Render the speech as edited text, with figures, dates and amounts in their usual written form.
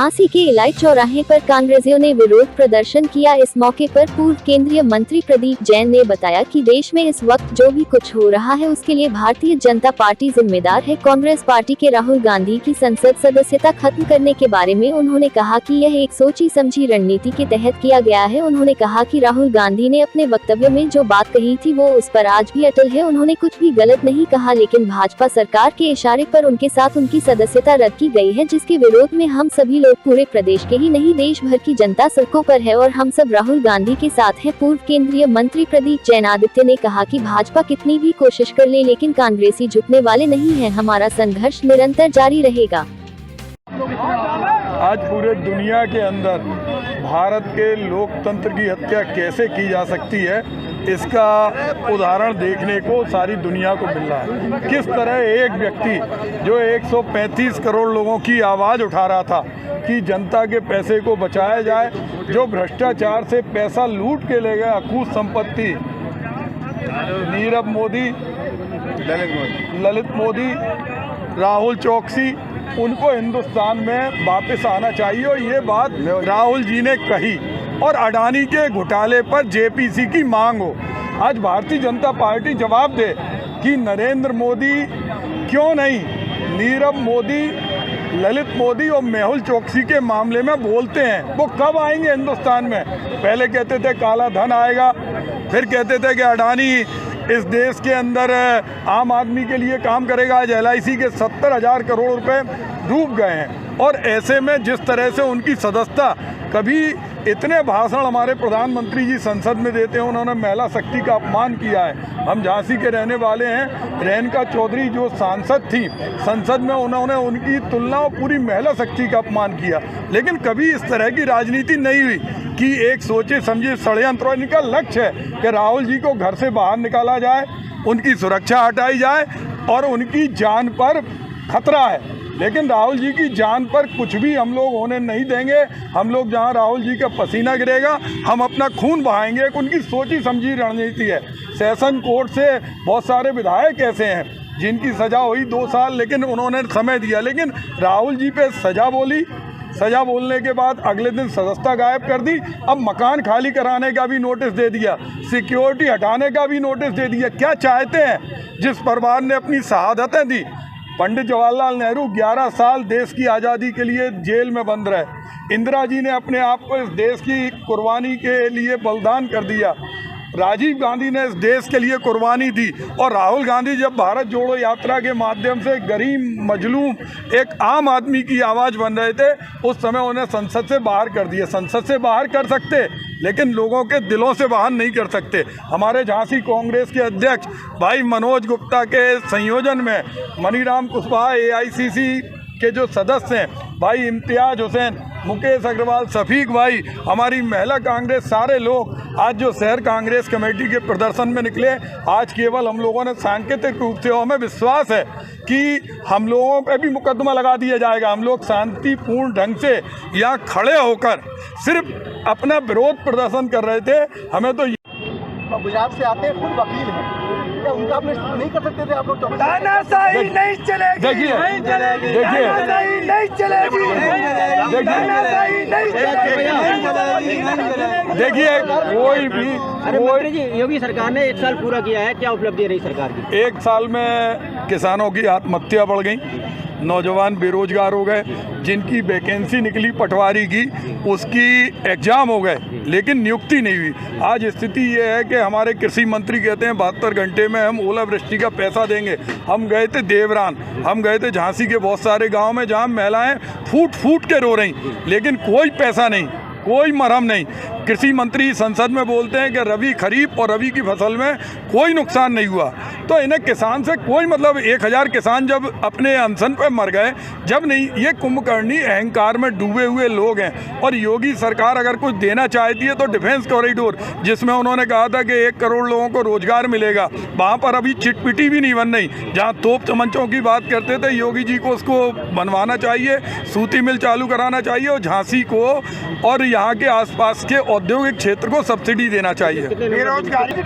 झांसी के इलाई चौराहे पर कांग्रेसियों ने विरोध प्रदर्शन किया। इस मौके पर पूर्व केंद्रीय मंत्री प्रदीप जैन ने बताया कि देश में इस वक्त जो भी कुछ हो रहा है उसके लिए भारतीय जनता पार्टी जिम्मेदार है। कांग्रेस पार्टी के राहुल गांधी की संसद सदस्यता खत्म करने के बारे में उन्होंने कहा कि यह एक सोची समझी रणनीति के तहत किया गया है। उन्होंने कहा कि राहुल गांधी ने अपने वक्तव्य में जो बात कही थी वो उस पर आज भी अटल है। उन्होंने कुछ भी गलत नहीं कहा, लेकिन भाजपा सरकार के इशारे पर उनके साथ उनकी सदस्यता रद्द की गई है, जिसके विरोध में हम सभी लोग पूरे प्रदेश के ही नहीं देश भर की जनता सड़कों पर है और हम सब राहुल गांधी के साथ हैं। पूर्व केंद्रीय मंत्री प्रदीप जैन आदित्य ने कहा कि भाजपा कितनी भी कोशिश कर ले लेकिन कांग्रेसी झुकने वाले नहीं हैं। हमारा संघर्ष निरंतर जारी रहेगा। आज पूरे दुनिया के अंदर भारत के लोकतंत्र की हत्या कैसे की जा सकती है, इसका उदाहरण देखने को सारी दुनिया को मिल रहा है। किस तरह एक व्यक्ति जो 135 करोड़ लोगों की आवाज़ उठा रहा था कि जनता के पैसे को बचाया जाए, जो भ्रष्टाचार से पैसा लूट के ले गया, अकूत संपत्ति, नीरव मोदी, ललित मोदी, राहुल चौकसी, उनको हिंदुस्तान में वापस आना चाहिए। और ये बात राहुल जी ने कही और अडानी के घोटाले पर जेपीसी की मांग हो। आज भारतीय जनता पार्टी जवाब दे कि नरेंद्र मोदी क्यों नहीं नीरव मोदी, ललित मोदी और मेहुल चौकसी के मामले में बोलते हैं। वो कब आएंगे हिंदुस्तान में? पहले कहते थे काला धन आएगा, फिर कहते थे कि अडानी इस देश के अंदर आम आदमी के लिए काम करेगा। आज LIC के 70,000 करोड़ रुपए डूब गए हैं। और ऐसे में जिस तरह से उनकी सदस्यता, कभी इतने भाषण हमारे प्रधानमंत्री जी संसद में देते हैं, उन्होंने महिला शक्ति का अपमान किया है। हम झांसी के रहने वाले हैं। रेणुका चौधरी जो सांसद थी संसद में, उन्होंने उनकी तुलना और पूरी महिला शक्ति का अपमान किया। लेकिन कभी इस तरह की राजनीति नहीं हुई कि एक सोचे समझे षड्यंत्र। और इनका लक्ष्य है कि राहुल जी को घर से बाहर निकाला जाए, उनकी सुरक्षा हटाई जाए और उनकी जान पर खतरा है। लेकिन राहुल जी की जान पर कुछ भी हम लोग होने नहीं देंगे। हम लोग जहां राहुल जी का पसीना गिरेगा हम अपना खून बहाएंगे। एक उनकी सोची समझी रणनीति है। सेशन कोर्ट से बहुत सारे विधायक ऐसे हैं जिनकी सज़ा हुई 2 साल, लेकिन उन्होंने समय दिया। लेकिन राहुल जी पे सज़ा बोली, सज़ा बोलने के बाद अगले दिन सदस्यता गायब कर दी। अब मकान खाली कराने का भी नोटिस दे दिया, सिक्योरिटी हटाने का भी नोटिस दे दिया। क्या चाहते हैं? जिस परिवार ने अपनी शहादतें दी, पंडित जवाहरलाल नेहरू 11 साल देश की आज़ादी के लिए जेल में बंद रहे। इंदिरा जी ने अपने आप को इस देश की कुर्बानी के लिए बलिदान कर दिया। राजीव गांधी ने इस देश के लिए कुर्बानी दी। और राहुल गांधी जब भारत जोड़ो यात्रा के माध्यम से गरीब मजलूम एक आम आदमी की आवाज़ बन रहे थे, उस समय उन्हें संसद से बाहर कर दिया। संसद से बाहर कर सकते, लेकिन लोगों के दिलों से बाहर नहीं कर सकते। हमारे झांसी कांग्रेस के अध्यक्ष भाई मनोज गुप्ता के संयोजन में मनीराम कुशवाहा, AICC के जो सदस्य हैं भाई इम्तियाज हुसैन, मुकेश अग्रवाल, शफीक भाई, हमारी महिला कांग्रेस, सारे लोग आज जो शहर कांग्रेस कमेटी के प्रदर्शन में निकले, आज केवल हम लोगों ने सांकेतिक रूप से, हमें विश्वास है कि हम लोगों पे भी मुकदमा लगा दिया जाएगा। हम लोग शांतिपूर्ण ढंग से यहाँ खड़े होकर सिर्फ अपना विरोध प्रदर्शन कर रहे थे। हमें तो गुजरात से आते हैं, खुद वकील हैं, क्या उनका आप नहीं कर सकते थे आप लोग? तानाशाही नहीं चलेगी, देखिए तानाशाही नहीं चलेगी, तानाशाही नहीं चलेगी। देखिए कोई भी मंत्री जी, योगी सरकार ने 1 साल पूरा किया है, क्या उपलब्धि रही सरकार की? 1 साल में किसानों की आत्महत्या बढ़ गई, नौजवान बेरोजगार हो गए, जिनकी वैकेंसी निकली पटवारी की उसकी एग्ज़ाम हो गए लेकिन नियुक्ति नहीं हुई। आज स्थिति ये है कि हमारे कृषि मंत्री कहते हैं 72 घंटे में हम ओलावृष्टि का पैसा देंगे। हम गए थे देवरान, हम गए थे झांसी के बहुत सारे गांव में जहां महिलाएं फूट फूट के रो रही, लेकिन कोई पैसा नहीं, कोई मरहम नहीं। कृषि मंत्री संसद में बोलते हैं कि रबी खरीफ और रबी की फसल में कोई नुकसान नहीं हुआ। तो इन्हें किसान से कोई मतलब 1000 किसान जब अपने अनशन पर मर गए, जब नहीं, ये कुंभकर्णी अहंकार में डूबे हुए लोग हैं। और योगी सरकार अगर कुछ देना चाहती है तो डिफेंस कॉरिडोर, जिसमें उन्होंने कहा था कि 1 करोड़ लोगों को रोजगार मिलेगा, वहाँ पर अभी चिटपिटी भी नहीं बन रही। जहाँ तोप चमचों की बात करते थे, योगी जी को उसको बनवाना चाहिए, सूती मिल चालू कराना चाहिए और झांसी को और यहाँ के आसपास के औद्योगिक क्षेत्र को सब्सिडी देना चाहिए। बेरोजगारी